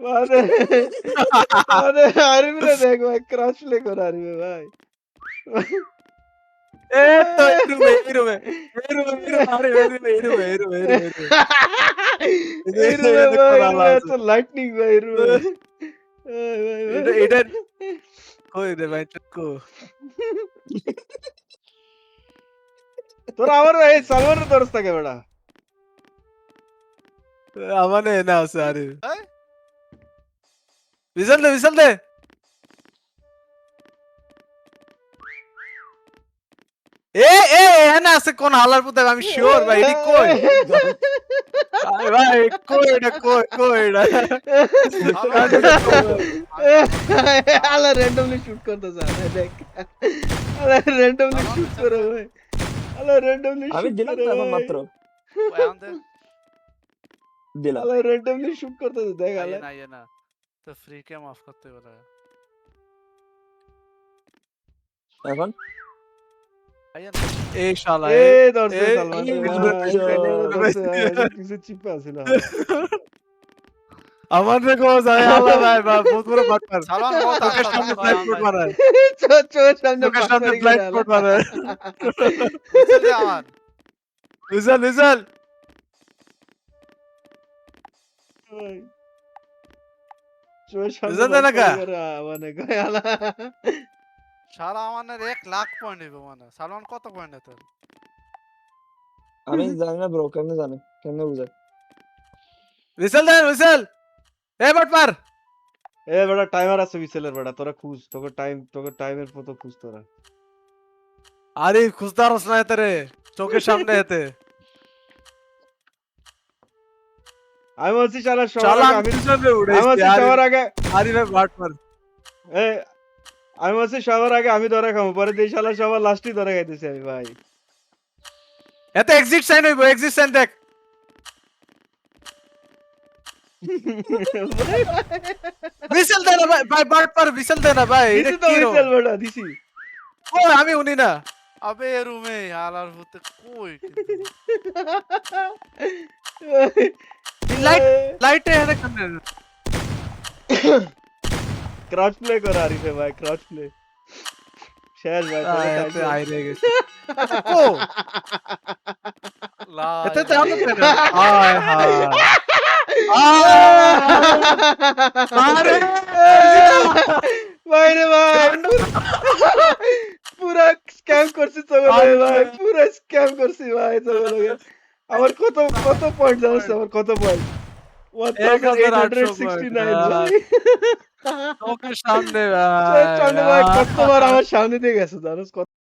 মানে মানে আরিফরে দেখ ভাই ক্রাশ প্লে করে আরিফে ভাই। এই তো এই রুমে আরে এই রুমে এই এই রুমে দেখো ভাই, এই আলা রুমে আছে এত লাইটনিং ভাই এই রুমে। ভাই, ভাই, এটা ভাই। এটা কই রে ভাই টুকু তোরা আমার এই সালমানের দরজ থাকে বেটা। আমানে না আছে আরে এই বিশাল দে এ এ এখানে আছে কোন হালার পুতে আমি শিওর ভাই এডি কই আরে ভাই কই এটা আলা randomly shoot করতেছে ভাই দেখ। আলা randomly shoot করে ভাই। আলা randomly আমি shoot দিলাম করে তো এখন ভাই। মাত্র ওই আমাদের দিলাম। আলা randomly shoot করতেছে দেখ আলা। আইয়ে না তো ফ্রি কে মাফ করতে বলে এখন আইয়ে না এই শালা এ ধরছে এই সালমান এই ভাই, ধরছে। ধরছে ভাই, এসব কিছু চিপা ছিল। আমার দেখো যায় আল্লাহ ভাই বহুত বড় বাটপার সালমান বহুত চোখের সামনে ব্লাইন্ড কোড মারায় চোখের সামনে চোখের সামনে বাটপারি করে ব্লাইন্ড আলা। কোড মারায় বুঝতে দে আমার বিশাল ভাই, চোখের সামনে বুঝলেন না কা? বাটপারি করে মানে কয় আলা। সারা আমাদের 1,00,000 পয়েন্ট হইব মানে সালমান কত পয়েন্ট তোর আমি জানি না ব্রো কেমনে জানে কেমনে বুঝায় বিশাল এ বাটপার এ বেটা টাইমার আছে বিসেলের বেটা, তোরা খুঁজ, তোকে টাইমের মতো খুঁজ তোরা। আরে খুঁজদার না এতে রে চোখের সামনে এতে আমি বলছি শালা সবার শালা আগে আমি আমি পিছনে আমি উড়াইছি বলছি সবার আগে আরে ভাই বাটপার এ আমি বলছি সবার আগে আমি ধরে খাবো, পরে দেই শালা সবার লাস্টই ধরে খাইতেছি আমি ভাই। এতে এক্সিট সাইন হইবো এক্সিট সাইন দেখ বিশাল দে না ভাই বাটপার বিশাল দে না ভাই এটা দিছি তো কি রো বিসেল বেটা দিছি। ও আমি উনি না আবে রুমে হালার হতে কই লাইটে এনে কেন ক্রাউচ প্লে করে আরিফে ভাই, ক্রাউচ প্লে শেষ ভাই তোকে এতে টাইম আই রে গেছে ও লা এতে তো আমি না হায় হায় আরে ভাই রে ভাই পুরা স্ক্যাম করছি তোকে ভাই, পুরা স্ক্যাম করছি ভাই তোকে। আমার কত পয়েন্ট জানিস, আমার কত পয়েন্ট 1869 ভাই। চোখের সামনে চোখের সামনে ভাই ভাই কতবার আমার সামনে দিয়ে গেছে জানিস কত